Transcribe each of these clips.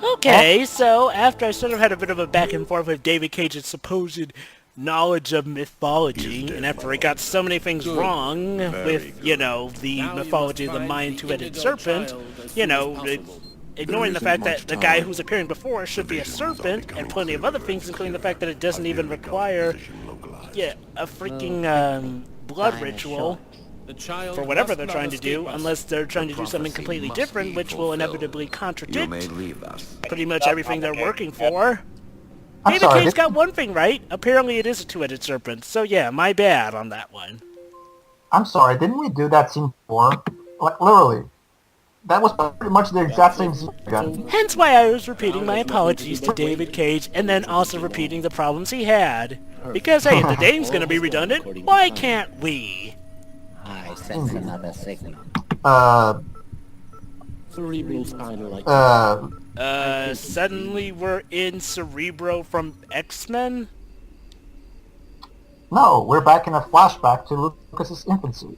Okay, so after I sort of had a bit of a back and forth with David Cage's supposed knowledge of mythology, and after he got so many things wrong with, the mythology of the Mayan two-headed serpent, ignoring the fact that the guy who's appearing before should be a serpent, and plenty of other things, including the fact that it doesn't even require, a freaking, blood ritual for whatever they're trying to do, unless they're trying to do something completely different, which will inevitably contradict pretty much everything they're working for. David Cage got one thing right. Apparently it is a two-headed serpent. So yeah, my bad on that one. I'm sorry, didn't we do that scene before? Like, literally. That was pretty much the exact same scene again. Hence why I was repeating my apologies to David Cage, and then also repeating the problems he had. Because, hey, if the game's gonna be redundant, why can't we? I sense another signal. Suddenly we're in Cerebro from X-Men? No, we're back in a flashback to Lucas's infancy.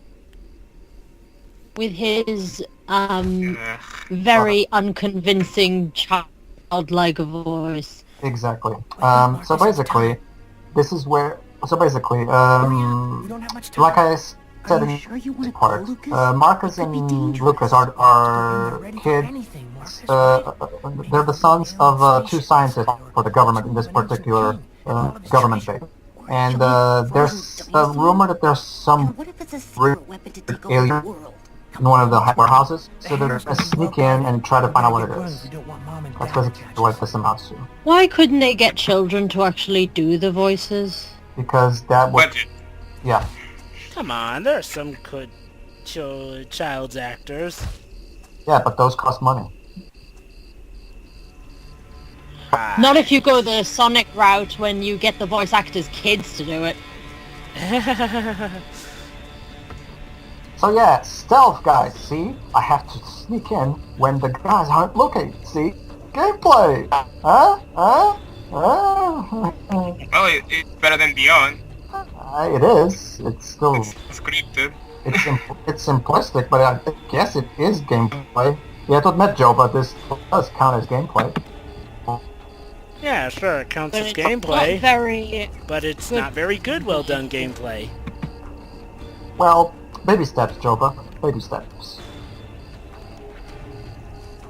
With his, very unconvincing childlike voice. Exactly. So basically, this is where... like I said in the part, Marcus and Lucas are kids. They're the sons of two scientists for the government in this particular government base. And there's a rumor that there's some alien in one of the warehouses, so they're going to sneak in and try to find out what it is. That's basically what this amounts to. Why couldn't they get children to actually do the voices? Because that would... Yeah. Come on, there are some good child's actors. Yeah, but those cost money. Not if you go the Sonic route when you get the voice actors' kids to do it. So yeah, stealth guys, see? I have to sneak in when the guys aren't looking, see? Gameplay! Well, it's better than Beyond. It is. It's still... It's scripted. It's simplistic, but I guess it is gameplay. You have to admit, Joe, but this does count as gameplay. Yeah, sure, it counts But as it's gameplay. not very... But it's not very good, well-done gameplay. Well, baby steps, Joba. Baby steps.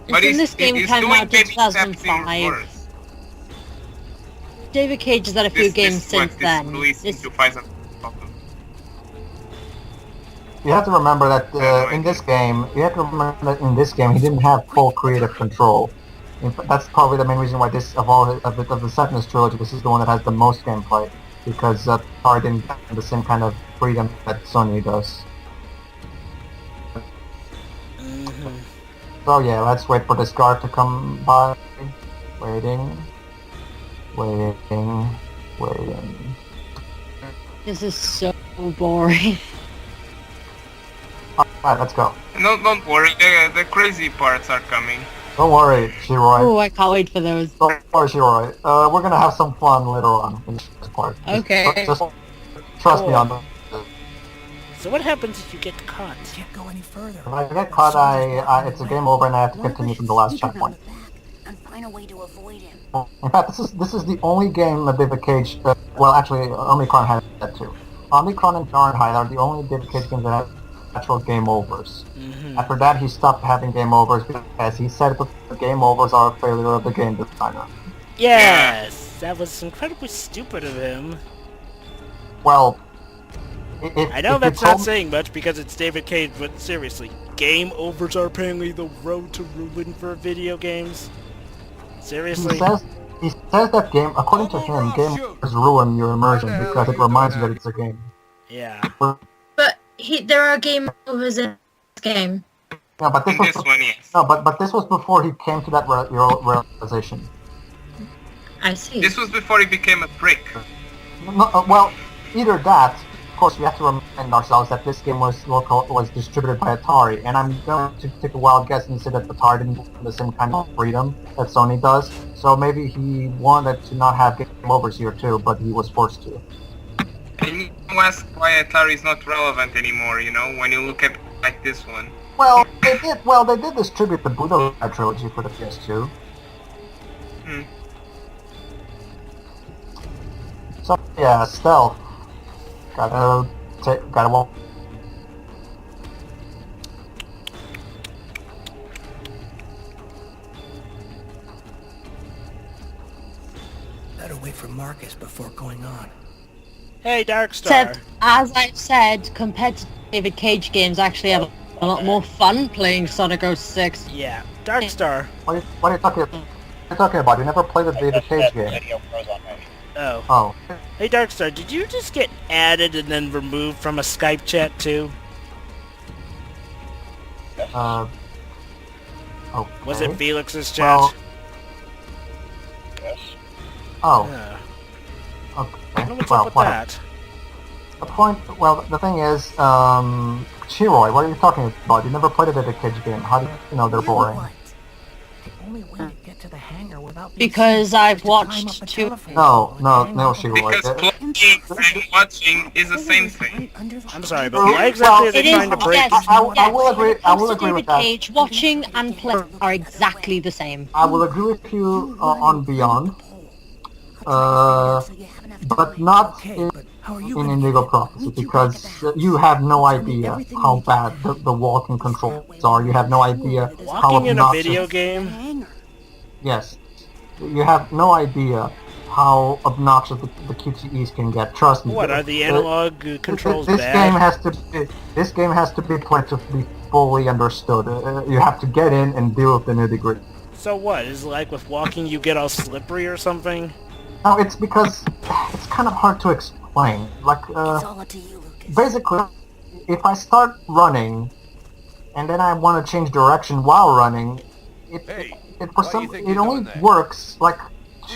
But in this game it's came doing out in baby steps in 2005. worse. David Cage has had a few games since then. You have to remember that in this game, he didn't have full creative control. In fact, that's probably the main reason why this of the Satinus trilogy, this is the one that has the most gameplay, because Atari didn't have the same kind of freedom that Sony does. So yeah, let's wait for this guard to come by. Waiting. This is so boring. Alright, let's go. No, don't worry, the crazy parts are coming. Don't worry, Shiroi. Oh, I can't wait for those. Don't worry, Shiroi. We're gonna have some fun later on in this part. Okay. Just trust me on that. So what happens if you get caught? Can't go any further. If I get caught, it's a game over and I have to continue from the last checkpoint. And find a way to avoid him. In fact, this is the only game that David Cage... well, actually, Omicron had that too. Omicron and Fahrenheit are the only David Cage games that have actual game overs. After that, he stopped having game overs because he said that the game overs are a failure of the game designer. Yes! That was incredibly stupid of him. Well... I know that's not saying much because it's David Cage, but seriously, game overs are apparently the road to ruin for video games? Seriously? He says that game, according to him, game overs ruin your immersion because it reminds you that it's a game. Yeah. But there are game overs in this game. No, but this was yes. No, but this was before he came to that realization. I see. This was before he became a prick. No, well, either that. Of course, we have to remind ourselves that this game was distributed by Atari, and I'm going to take a wild guess and say that Atari didn't have the same kind of freedom that Sony does. So maybe he wanted to not have game overs here too, but he was forced to. And you ask why Atari is not relevant anymore, you know, when you look at like this one. Well, they did distribute the Buddha trilogy for the PS2. So yeah, stealth. Gotta walk. Better wait for Marcus before going on. Hey, Darkstar. Except, as I've said, compared to David Cage games, I actually have a lot more fun playing Sonic 06. Yeah, Darkstar. What are you talking about? You never played the David Cage game. Oh. Oh. Hey, Darkstar, did you just get added and then removed from a Skype chat too? Okay. Was it Felix's chat? Well, oh. Yeah. Okay. I don't know what's Well, up with whatever. that. The thing is, Chiroy, what are you talking about? You never played a David Cage game. How do you know they're You know boring? what? The only way to get to the hangar without being Because seen I've is to climb watched up a two- telephone No, pole and hang up Chiroy. Because playing and watching is the same thing. I'm sorry, but Well, why exactly are It they is, trying to break? yes, I will agree. I will When it comes to agree with David that. Cage, watching and playing are exactly the same. I will agree with you on Beyond, but not Okay, in, but how are you in gonna Indigo get it? Prophecy, because you have no idea how bad the walking controls are. You have no idea how Walking in a obnoxious. video game? Hangar. Yes, you have no idea how obnoxious the QTEs can get. Trust me. What, are the analog controls this bad? This game has to be played to be fully understood. You have to get in and deal with the nitty-gritty. So what, is it like with walking you get all slippery or something? No, it's because it's kind of hard to explain. Like, It's all up to you, Lucas. basically, if I start running, and then I want to change direction while running, it only works like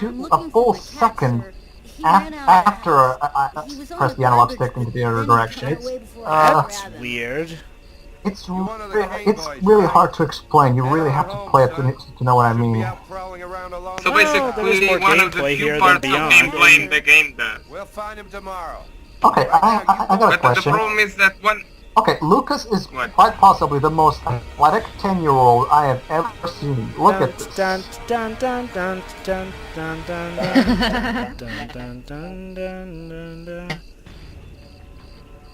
a full second after I press the analog stick into the other direction. That's weird. It's really hard to explain. You really have to play it to know what I mean. So Well, there was more basically, one of the gameplay here few than parts of Beyond. me playing the game then. We'll find him tomorrow. Okay, I got a But the question. problem is that one... Okay, Lucas is What? quite possibly the most athletic 10-year-old I have ever seen. Look at this. Dun, dun, dun, dun, dun, dun, dun, dun, dun, dun, dun, dun, dun.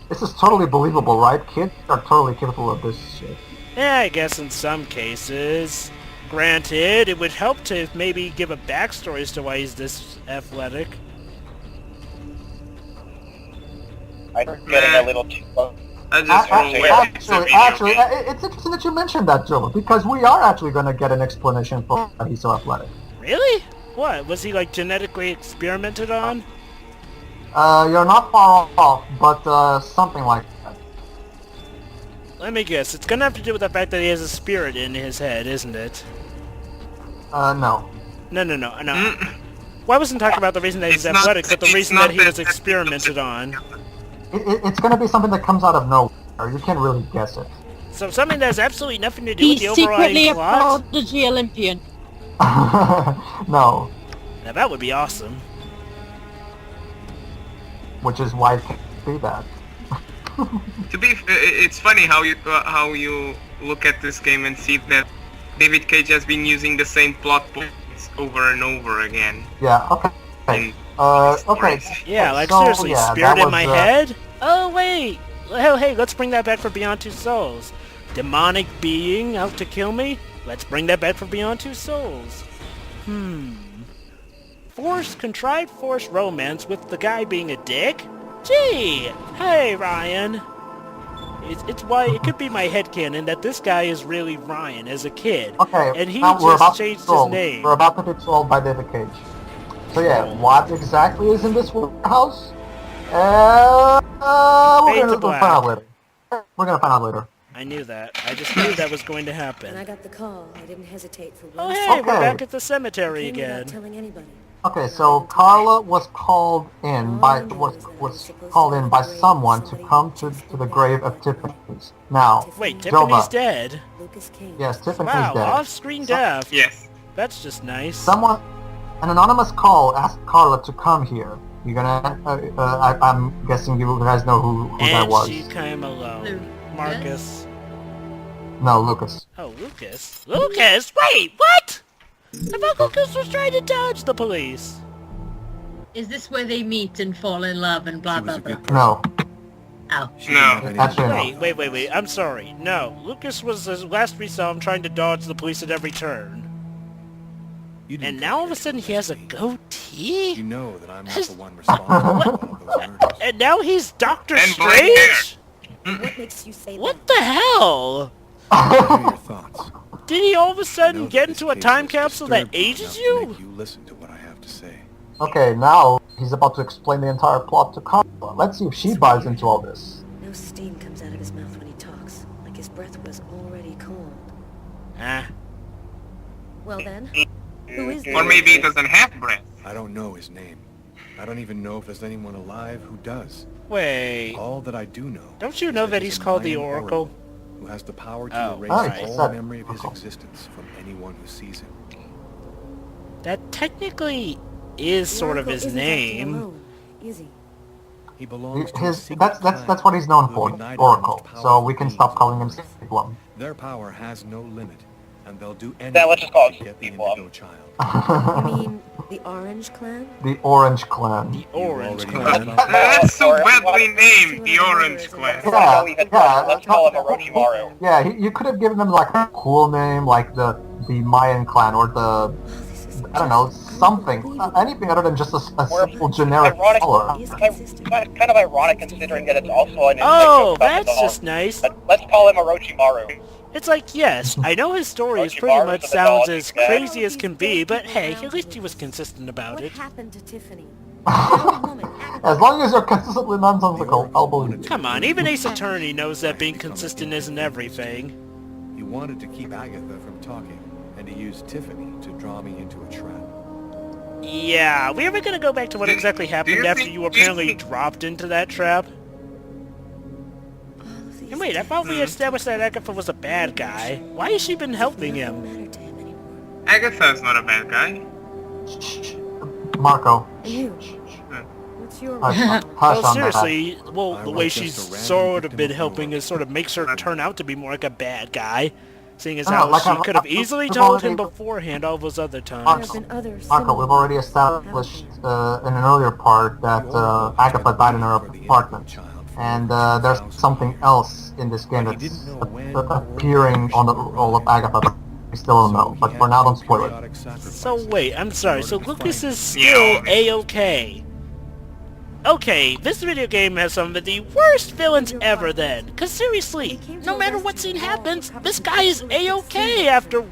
This is totally believable, right? Kids are totally capable of this shit. Yeah, I guess in some cases. Granted, it would help to maybe give a backstory as to why he's this athletic. I'm getting a little too close. I just roll with it's a video Actually, game. it's interesting that you mentioned that, Joe, because we are actually going to get an explanation for why he's so athletic. Really? What? Was he like genetically experimented on? You're not far off, but something like that. Let me guess. It's gonna have to do with the fact that he has a spirit in his head, isn't it? No. No. Well, I wasn't talking about the reason that he's It's not- athletic, but the it's reason not that he was that- experimented on. It's going to be something that comes out of nowhere. You can't really guess it. So something that has absolutely nothing to do with He's the overriding secretly a plot? prodigy Olympian. No. Now that would be awesome. Which is why it can't be that. To be, it's funny how you look at this game and see that David Cage has been using the same plot points over and over again. Yeah, okay. In Okay. Yeah, like so, seriously, yeah, spirit that in was, my head? Oh wait! Oh hey, let's bring that back for Beyond Two Souls. Demonic being out to kill me? Let's bring that back for Beyond Two Souls. Contrived forced romance with the guy being a dick? Gee! Hey Ryan! It's why it could be my headcanon that this guy is really Ryan as a kid. Okay, And he now we're about just to be changed his trolled. name. We're about to be trolled by David Cage. So yeah, what exactly is in this warehouse? We're Fade gonna to find out later. We're gonna find out later. I knew that. I just knew that was going to When I happen. got the call, I didn't hesitate for Oh one hey, second. we're Okay. back at the cemetery Came without again. telling anybody. Okay, so Carla was called in by someone to come to the grave of Tiffany's. Now, Wait, Jova. Tiffany's dead? Lucas came. Yes, Tiffany's Wow, dead. off-screen death. Yes. That's just nice. An anonymous call asked Carla to come here. You're gonna, I'm guessing you guys know who that And was. she came alone. Marcus. No, Lucas. Oh, Lucas. Lucas? Wait, what? I thought Lucas was trying to dodge the police. Is this where they meet and fall in love and blah blah blah? No. Oh. No. Actually, no. Wait. I'm sorry. No. Lucas was, as last we saw him, trying to dodge the police at every turn. And now all of a sudden he has a goatee? You know that I'm not the one responsible for those murders. And now he's Doctor And black hair. Strange? What makes you say What the hell? What are your thoughts? Did he all of a I know sudden that get this into a case time has capsule that disturbed you ages enough to you? make you listen to what I have to say. Okay, now he's about to explain the entire plot to Carla. Let's see if she buys into all this. No steam comes out of his mouth when he talks, like his breath was already calmed. Ah. Well then, who is Or maybe he doesn't have breath. I don't know his name. I don't even know if there's anyone alive who does. Wait. All that I do know. Don't you know that he's called the Oracle? Who has the power to Oh, erase right. all memory of his existence from anyone who sees him. That technically is sort of his name. Alone, is he? He belongs to a His secret that's clan what he's known who for, have ignited Oracle. the most So we powerful can stop beings calling him on Earth. Sigblum. Their power has no limit, and they'll do anything Then let's just call it to get the Sigblum. Indigo Child. You mean the Orange Clan? The Orange Clan. The Orange already Clan. know about That's so Sorry, badly named, the Orange Clan. Yeah, Let's call him Orochimaru. Yeah, you could have given him like a cool name, like the Mayan clan, or the, I don't know, something. Anything other than just a simple generic Ironic, color. kind of ironic considering that it's also an Oh, insect that's dog. just nice. Let's call him Orochimaru. It's like, yes, I know his story is pretty much sounds as crazy as can be, but hey, at least he was consistent about What it. happened to Tiffany? The old woman, As long as you're consistently nonsensical, I'll believe you. Come on, even Ace Attorney knows that being consistent isn't everything. He wanted to keep Agatha from talking, and he used Tiffany to draw me into a trap. Yeah, we ever gonna go back to what exactly happened after you apparently think- dropped into that trap? And wait, I thought we established that Agatha was a bad guy. Why has she been helping him? matter to him anymore. Agatha's not a bad guy. Marco. And you? What's your Hush, role? hush Well, on seriously, well, I the was way just she's a random sort of victim been of helping war. is sort of makes her turn out to be more like a bad guy. Seeing as No, how like she I've- could have I've- easily we've told him already- beforehand all those other There times. have been others. Marco, we've already established in an earlier part that Agatha died in her apartment. And there's something else in this game that's appearing on the role of Agatha, but we still don't know. But for now, don't spoil it. So wait, I'm sorry, so Lucas is still A-okay. Okay, this video game has some of the worst villains ever then. Cause seriously, no matter what scene happens, this guy is A-okay after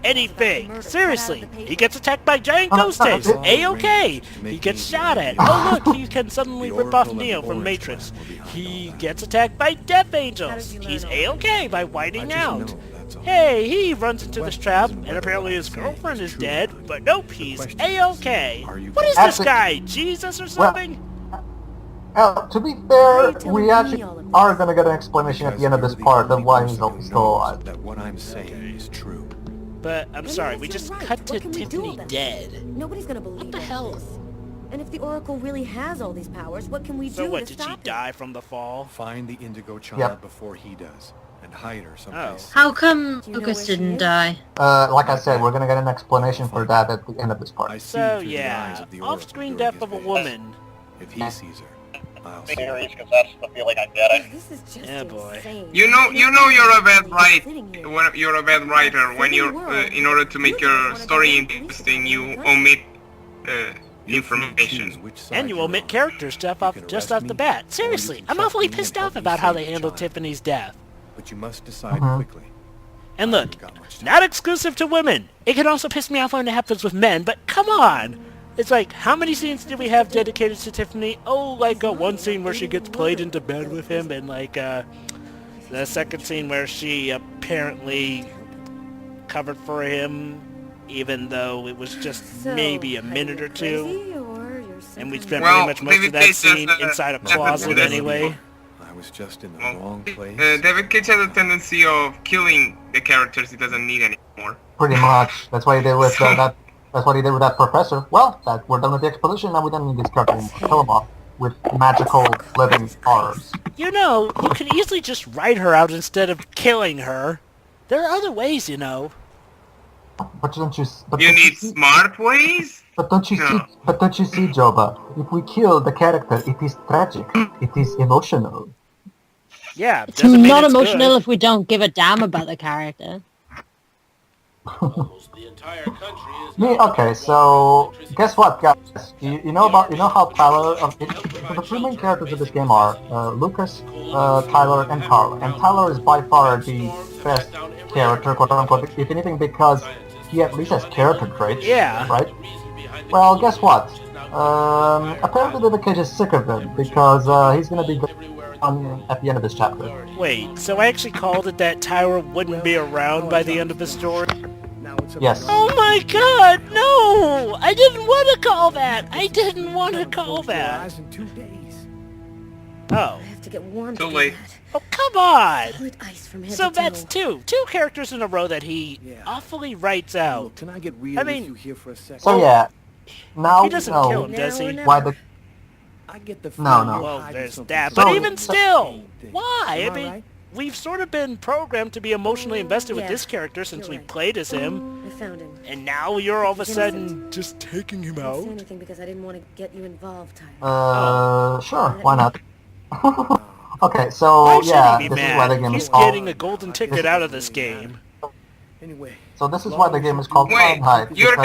anything. Seriously, he gets attacked by giant ghost heads. A-okay. He gets shot at. Oh look, he can suddenly rip off Neo from Matrix. He gets attacked by Death Angels. He's A-okay by whiting out. Hey, he runs into this trap, and apparently his girlfriend is dead, but nope, he's A-okay. What is this guy, Jesus or something? To be fair, we actually are gonna get an explanation at the end of this part of why he's still alive. That what I'm saying is true. But, I'm sorry, we You're just right. cut to What can we do Tiffany about it? dead. Nobody's gonna believe What the all hell? this. And if the Oracle really has all these powers, what can we So do what, to did stop she him? die from the fall? Find the Indigo Child Yep. before he does, and hide her someplace. How come Do you know Lucas where she didn't is? die? Like I said, we're gonna get an explanation for that at the end of this part. I see So through the eyes yeah, of the Oracle off-screen during death his of a days. woman. If he sees her, I'll see her. Series, because that's the feeling I'm getting. This is just Yeah, boy. insane. You know you're a bad Sitting here. when you're a bad writer when you're in order to make your story interesting you omit information. Which side And you you're omit on. character stuff off, You can just arrest off the me, bat. or you Seriously, can I'm trust awfully me pissed and off help me about how save they the handled child. Tiffany's death. But you must decide quickly. And look, I've got much time. not exclusive to women. It can also piss me off when it happens with men, but come on! It's like, how many scenes do we have dedicated to Tiffany? Oh, like one scene where she gets played into bed with him, and like the second scene where she apparently covered for him, even though it was just So, maybe a are you minute or two. crazy, or you're And we simply- spent Well, pretty much most David of that Cage has scene a- inside a has a closet tendency- anyway. I was just in the Well, wrong place. David Cage has a tendency of killing the characters he doesn't need anymore. Pretty much. That's what he did with that. That's what he did with that professor. Well, we're done with the exposition. Now we don't need this character anymore. Kill him off with magical living horrors. You know, you could easily just write her out instead of killing her. There are other ways, you know. But don't you? But You don't need see, smart ways? But don't you No. see? But don't you see, Joba? If we kill the character, it is tragic. It is emotional. Yeah, It's doesn't mean not it's emotional good. if we don't give a damn about the character. Okay, so guess what, guys? You know how Tyler. The three main characters of this game are Lucas, Tyler, and Carl. And Tyler is by far the best character, quote unquote. If anything, because he at least has character traits. Yeah. Right. Well, guess what? Apparently, David Cage is sick of him because he's gonna be gone at the end of this chapter. Wait, so I actually called it that Tyra wouldn't be around by the end of the story? Yes. Oh my god, no! I didn't want to call that! I didn't want to call that! Oh. I have to get warm Too to do late. that. Oh, come on! Solid ice from head So to that's toe. two characters in a row that he awfully writes out. Look, can I get real I with mean- you here for a second? So yeah, now He doesn't we know kill him, does he? Now or why the I get the No, feeling no. you're Well, hiding there's something that. So- But even still, thing. why? Am I mean, right? we've sort of been programmed to be emotionally invested with Yeah, this character since you're we right. played as him, I found him. and now you're all of a He's sudden just taking him I didn't say out? anything because I didn't want to get you involved, Tyler. Sure, why not? Okay, so Why yeah, should he be this is why the mad? game He's is called. getting a golden ticket out of this game. Anyway. So this is why the game is called Wait, Fahrenheit, you're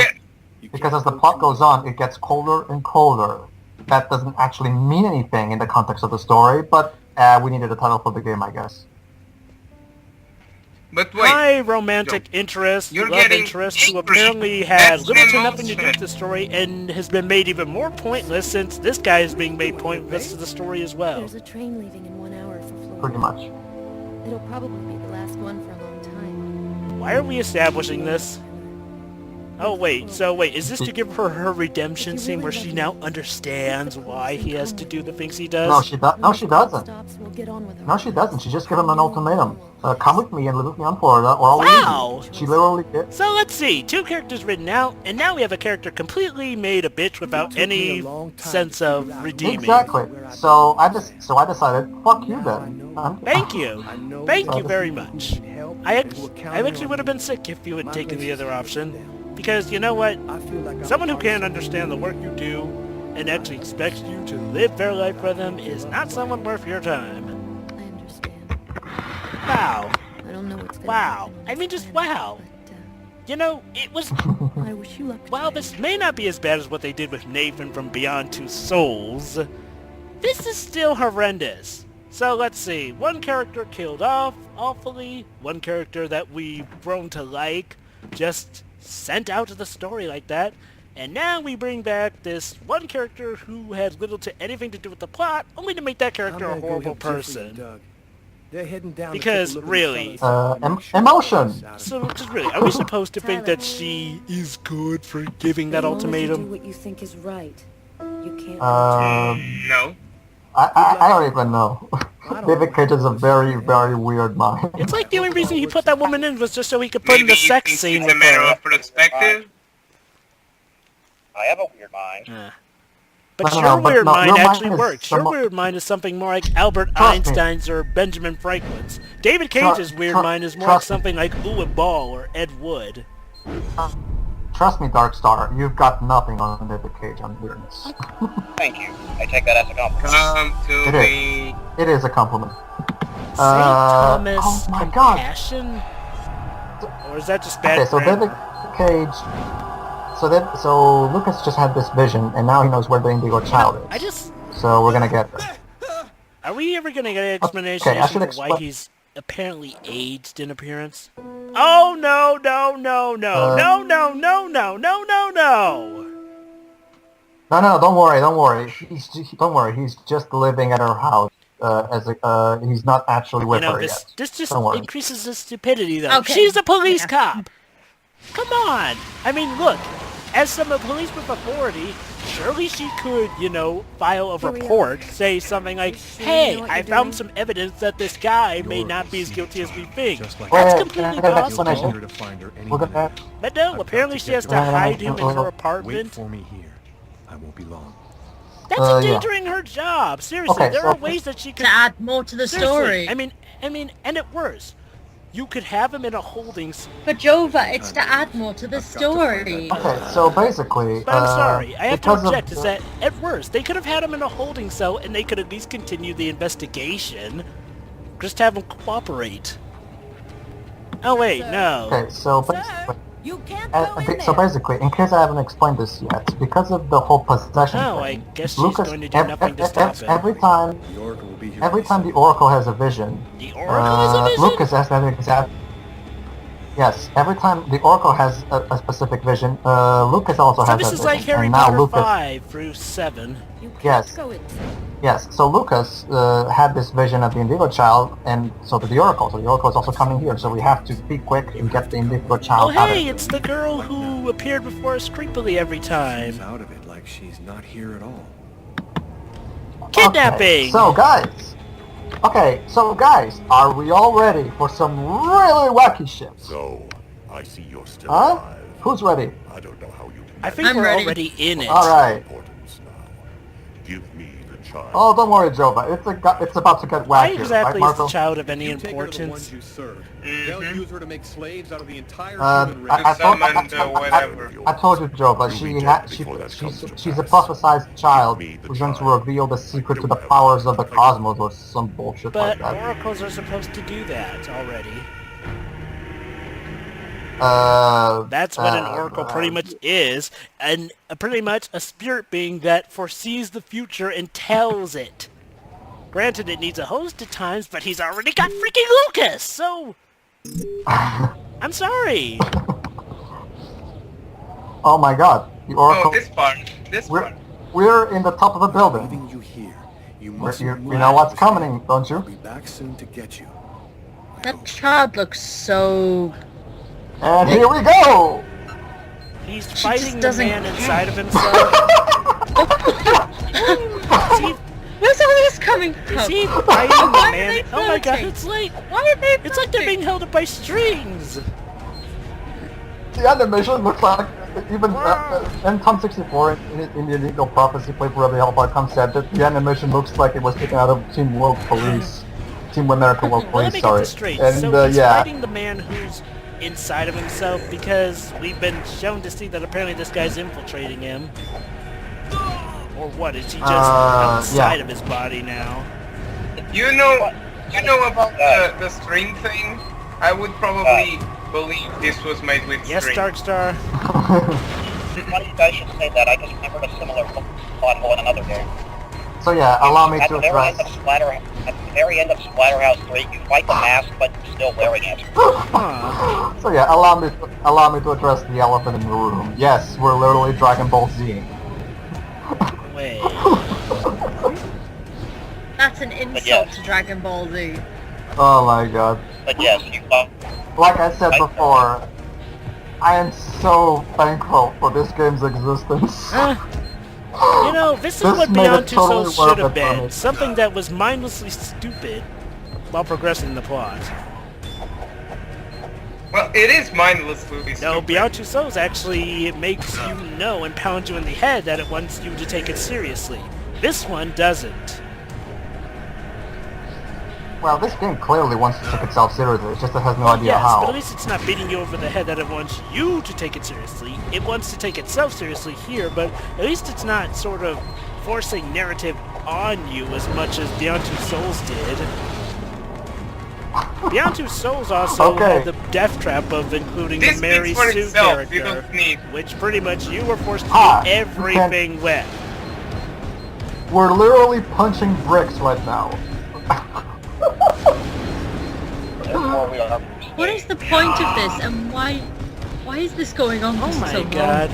because as the plot goes on, it gets colder and colder. That doesn't actually mean anything in the context of the story, but we needed a title for the game, I guess. But wait, My romantic interest, You're love getting interest, who angry. apparently had That's little to emotion. nothing to do with the story and has been made even more pointless since this guy is being made pointless to the story as well. There's a train leaving in 1 hour for Florida. Pretty much. It'll probably be the last one for a long time. Why are we establishing this? Oh wait, is this to give her redemption scene where she now understands why he has to do the things he does? No, she doesn't. Stops, we'll get on with her. No, she doesn't. She just gave him an ultimatum. Come with me and live with me on Florida, or I'll Wow! leave you. She literally did. So let's see, 2 characters written out, and now we have a character completely made a bitch without any sense of redeeming. Exactly. So I decided, fuck you then. Thank you. Thank you very much. I actually would have been sick if you had taken the other option. Because, you know what? Someone who can't understand the work you do and actually expects you to live their life for them is not someone worth your time. I understand. Wow. I don't know what's gonna Wow. happen I mean, just next time, wow. You know, it was... but, I wish you luck. While Tyler. this may not be as bad as what they did with Nathan from Beyond Two Souls, this is still horrendous. So let's see. One character killed off awfully. One character that we've grown to like just sent out of the story like that. And now we bring back this one character who had little to anything to do with the plot, only to make that character a horrible person. They're heading down Because, really, Emotion. so just really, are we supposed to think that she is good for giving that As long as you do ultimatum? what you think is right. You can't. no. I don't even know. David Cage is a very, very weird mind. It's like the only reason he put that woman in was just so he could put in the Maybe sex it's scene a with matter her. of perspective. I have a weird mind. But No, your no, but weird no, mind your mind actually is works. Your somewhat- weird mind is something more like Albert Trust me. Einstein's or Benjamin Franklin's. David Cage's weird mind is more like trust me. something like Uwe Ball or Ed Wood. Trust me, Darkstar, you've got nothing on David Cage on weirdness. Thank you. I take that as a compliment. Come to It me. It is a compliment. St. Thomas Oh my God. Compassion? Or is that just bad Okay, so grammar? David Cage. So Lucas just had this vision, and now he knows where the Indigo child I is. just... So we're gonna get there. Are we ever gonna get an explanation Okay, I should for why expla- he's apparently aged in appearance? Oh, no, no, no, no, no, no, no, no, no, no, no! No, don't worry. Don't worry. He's just living at her house. He's not actually with You know, her this yet. just Don't worry. increases the stupidity, though. Okay. She's a police Yeah. cop! Come on! I mean, look, as some police with authority, surely she could, you know, file a Here we report, say something like, sure you hey, know what I you're found doing? some evidence that this guy may not be as guilty as we think. Just like That's Wait, completely can I get an possible. explanation? here to find her any We're minute. gonna. But no, I've apparently got to she get has to to her. hide him in her Wait Wait apartment. for me here. I won't be long. That's Yeah. endangering her job. Seriously, Okay, there so- are ways that she could... To add more to the Seriously, story. I mean, and it works. You could have him in a holding... But Jova, it's to add more to the story. Okay, so basically... But I'm sorry, I have to because object, of is that, at worst, they could have had him in a holding cell and they could at least continue the investigation. Just have him cooperate. Oh wait, no. Okay, so basically... so basically, in case I haven't explained this yet, because of the whole possession Oh, thing, I guess she's Lucas, going to do nothing to stop it. every time the Oracle has a vision, The Oracle has a vision? Lucas has that exact... Yes, every time the Oracle has a specific vision, Lucas also So has this that is vision. like Harry and now Potter Lucas, 5 through 7. Yes. Yes, so Lucas had this vision of the Indigo child, and so did the Oracle. So the Oracle is also coming here, so we have to be quick and get the Indigo Oh child out of hey, it. it's the girl who appeared before us creepily every time. She's out of it like she's not here at all. Kidnapping! Okay, so guys, are we all ready for some really wacky shit? So, I see you're still Huh? alive. Who's ready? I don't know how you I think I'm we're ready. already in it. Alright. importance now. Give me the child. Oh, don't worry, Jova. It's about to get Why wacky, exactly right, is the Marco? child of any You take her to the ones importance? you serve. They'll use her to make slaves out of the entire I human race. told you, Jova. She's a prophesized child who's going to reveal the secret to the powers of the cosmos or some bullshit But like that. oracles are supposed to do that already. That's what an oracle pretty much is, and pretty much a spirit being that foresees the future and tells it. Granted, it needs a host at times, but he's already got freaking Lucas, so... I'm sorry. Oh my god, the Oracle... Oh, this part. We're in the top of the building. Leaving you here. You You know what's coming, don't you? I'll be back soon to get you. That child looks so... And here we go! He's She fighting just the doesn't man care. inside of himself. See, Where's all this coming from? is he fighting the Why are man? they Oh my god, floating? it's like... Why are they It's like they're being held up by strings! The animation looks like even Tom64 in the Indigo Prophecy playthrough of the Hellfire said that the animation looks like it was taken out of Team World Police. Team America World Well, let Police, me get sorry. this straight. And So he's yeah. fighting the man who's inside of himself because we've been shown to see that apparently this guy's infiltrating him. Or what? Is he just outside of his body now? You know about the string thing? I would probably believe this was made with Yes, string. Darkstar. Funny you guys should say that. I just remembered a similar plot hole in another game. So yeah, allow me At to the very end address... of at the very end of Splatterhouse 3, you fight the mask, but you're still wearing it. Huh. So yeah, allow me to address the elephant in the room. Yes, we're literally Dragon Ball Z. Wait. That's an insult yes. to Dragon Ball Z. Oh my god. But yes, you Like I said before, I am so thankful for this game's existence. You know, this is This what made Beyond it Two totally Souls worth should have it for me. been. Something that was mindlessly stupid while progressing the plot. Well, it is mindlessly No, stupid. Beyond Two Souls actually makes you know and pound you in the head that it wants you to take it seriously. This one doesn't. Well, this game clearly wants to take itself seriously, it's just it has no idea Yes, how. but at least it's not beating you over the head that it wants you to take it seriously. It wants to take itself seriously here, but at least it's not sort of forcing narrative on you as much as Beyond Two Souls did. Beyond Two Souls also had the death trap of including This the Mary speaks for Sue itself. You character, don't need. which pretty much you were forced to Ah, do you everything with. We're literally punching bricks right now. Therefore, we are. What is the point of this, and why is this going on for Oh so my long? god.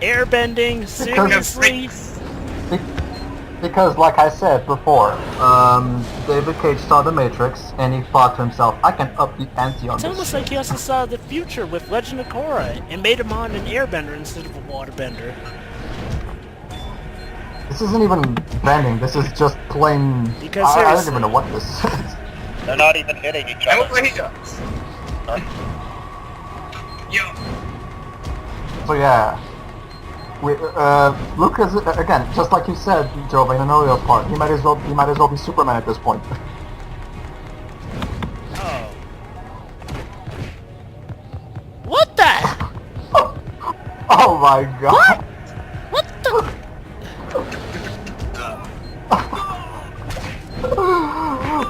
Airbending? Seriously? Because, like I said before, David Cage saw The Matrix, and he thought to himself, I can up the ante on It's this almost shit. like he also saw the future with Legend of Korra and made him on an airbender instead of a waterbender. This isn't even bending, this is just plain... Because I don't seriously. even know what this is. They're not even hitting each And other. what he does. Yo. So yeah, Lucas again, just like you said, Joe, in an earlier part, he might as well be Superman at this point. Oh. Oh my god. What the?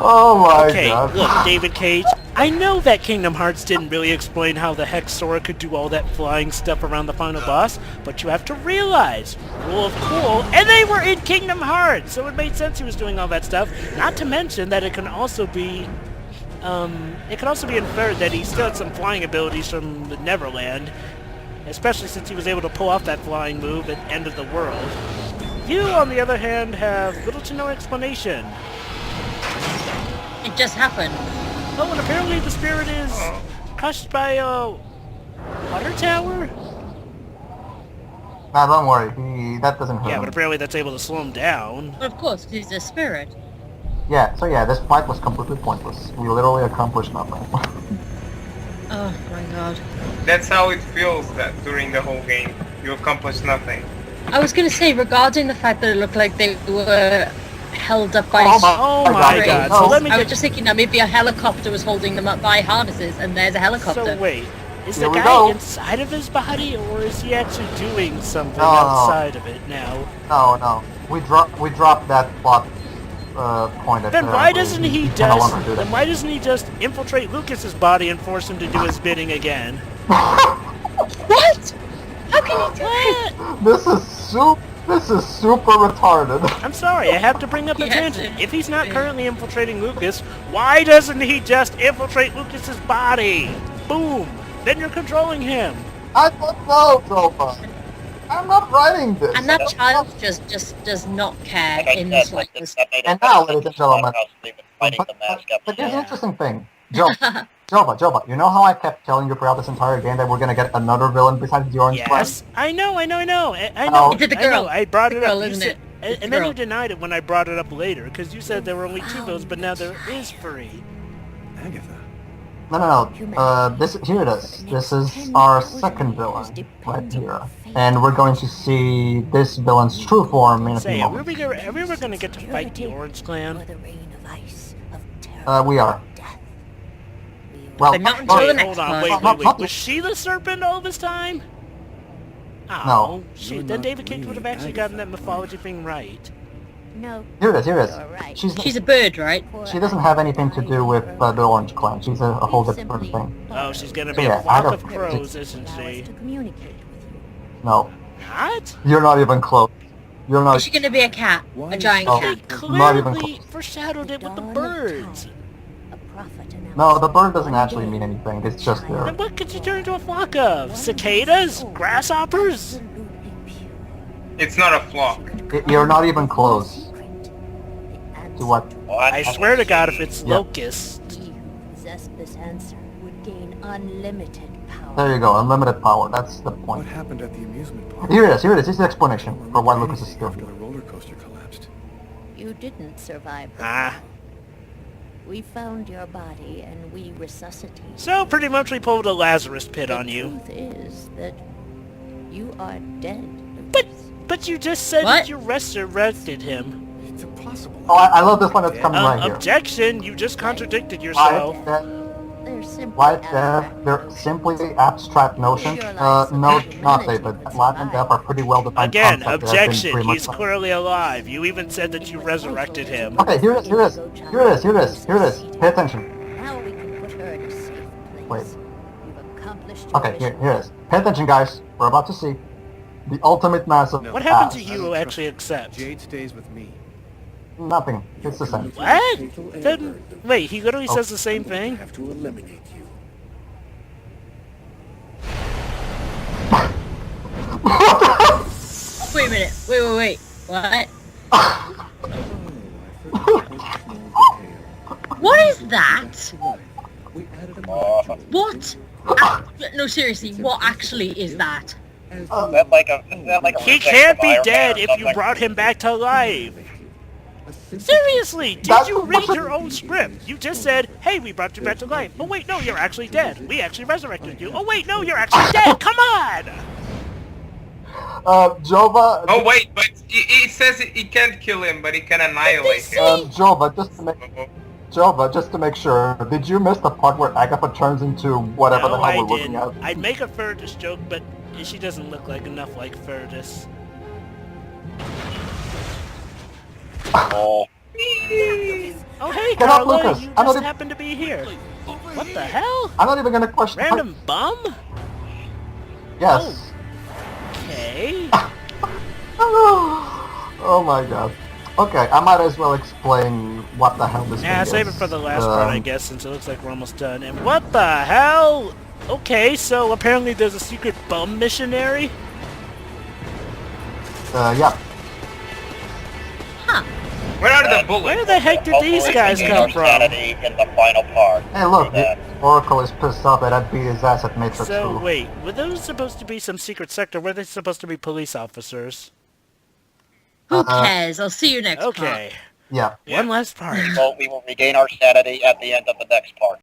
Oh my Okay, god. look, David Cage, I know that Kingdom Hearts didn't really explain how the heck Sora could do all that flying stuff around the final boss, but you have to realize, rule of cool, and they were in Kingdom Hearts, so it made sense he was doing all that stuff, not to mention that it can also be inferred that he still had some flying abilities from the Neverland, especially since he was able to pull off that flying move at End of the World. You, on the other hand, have little to no explanation. It just happened. Oh, and apparently the spirit is crushed by a water tower? Nah, don't worry. That doesn't hurt Yeah, him. but apparently that's able to slow him down. Of course, he's a spirit. Yeah, so yeah, this fight was completely pointless. We literally accomplished nothing. Oh my god. That's how it feels that during the whole game. You accomplish nothing. I was gonna say, regarding the fact that it looked like they were held up by Oh my god. So let me I was get... just thinking that maybe a helicopter was holding them up by harnesses, and there's a helicopter. So wait, is Here the we guy go. inside of his body, or is he actually doing something No. outside of it now? No. We dropped that plot point at Then the- why doesn't he can no longer do that. then why doesn't he just infiltrate Lucas's body and force him to do his bidding again? What? How can he do that? This is super retarded. I'm sorry, I have to bring up a Yes, tangent. it- If he's not currently infiltrating Lucas, why doesn't he just infiltrate Lucas's body? Boom! Then you're controlling him. I don't know, Zopa. I'm not writing this. And that child just does not care Like I in the said, like, slightest. that made And it now, better ladies and than gentlemen, Clubhouse, they've been fighting the mask up. But here's the interesting thing. Joba, you know how I kept telling you throughout this entire game that we're gonna get another villain besides the Orange Clan? Yes, I know. I know. It's the girl. I brought it The girl, up. You isn't said- it? and It's the and then girl. you denied it when I brought it up later, because you said there were only two villains, but now there is three. Agatha. No. Here it is. This is our second villain right here, and we're going to see this villain's true form in a few Say, are we moments. ever going to get to fight the Orange Clan? We are. Well, But not until the Wait, next hold on. part. Wait. Was she the serpent all this time? Oh, No. shoot. Then David Cage would have actually gotten that mythology thing right. No. Here it is. Right. She's a bird, right? She doesn't have anything to do with the Orange Clan. She's a whole different thing. Oh, she's going to So be yeah, a flock I of don't- crows, isn't she? To communicate with you. No, Not? you're not even close. You're Is not. she gonna be a cat? A giant Oh. cat? Not even Clearly close. foreshadowed it with the birds. A prophet announced No, the bird doesn't actually mean anything. It's just there. Then what could you turn into a flock of? Cicadas? Grasshoppers? It's not a flock. You're not even close to what. I swear to God, if it's Yeah. locusts. He who possessed this answer would gain unlimited power. There you go. Unlimited power. That's the What point. happened at the amusement park? Here it is. Here's the explanation for why Lucas is still After here. the roller coaster collapsed. You didn't survive the Ah. fall. We found your body and we resuscitated. So pretty much we pulled a Lazarus pit The on you. truth is that you are dead. But you just said What? that you resurrected him. It's impossible. Oh, I love this one that's coming right here. Objection! You just contradicted Why yourself. it's dead? They're simply Why it's dead? abstract They're simply abstract notions. No, not David. Life and death are pretty well defined Again, concepts that have been objection. pretty much- He's clearly alive. You even said that you resurrected him. Okay, here it is. Pay attention. Now we can put her in a safe place. Wait. You've accomplished your Okay, mission. here it is. Pay attention, guys. We're about to see the ultimate mass of What happened ass. to you who actually accept? Jade stays with me. Nothing. It's the same. What? Then, wait, he literally Oh. says the same thing? Have to eliminate you. Wait a minute. Wait. What? What is that? What? No, seriously, what actually is that? Is that like a He reflex can't of be Iron dead Man or if you something? brought him back to life. Seriously, did That's you what read the- your own script? You just said, hey, we brought you back to life. Oh wait, no, you're actually dead. We actually resurrected you. Oh wait, no, you're actually dead. Come on! Jova. Oh wait, but it says it can't kill him, but it can annihilate him. Jova, just to make sure, did you miss the part where Agatha turns into whatever the No, hell I we're looking didn't. at? I'd make a Furtis joke, but She doesn't look like enough like Furtis. Oh. Oh, hey, Get up, Carla, Lucas. you I'm just not happen to be here. What the hell? I'm not even gonna question. Random bum? Yes. Okay. Oh my god. Okay, I might as well explain what the hell this Nah, thing save is. it for the last part, I guess, since it looks like we're almost done. And what the hell? Okay, so apparently there's a secret bum missionary? Yeah. Where are the bullets? Where the heck did these guys Hopefully come our from? sanity in the final part. Hey, look, Through that. Oracle is pissed off that I beat his ass at Matrix 2. So, wait, were those supposed to be some secret sector? Were they supposed to be police officers? Who cares? I'll see you next part. Okay. Yeah. One last part. Well, we will regain our sanity at the end of the next part.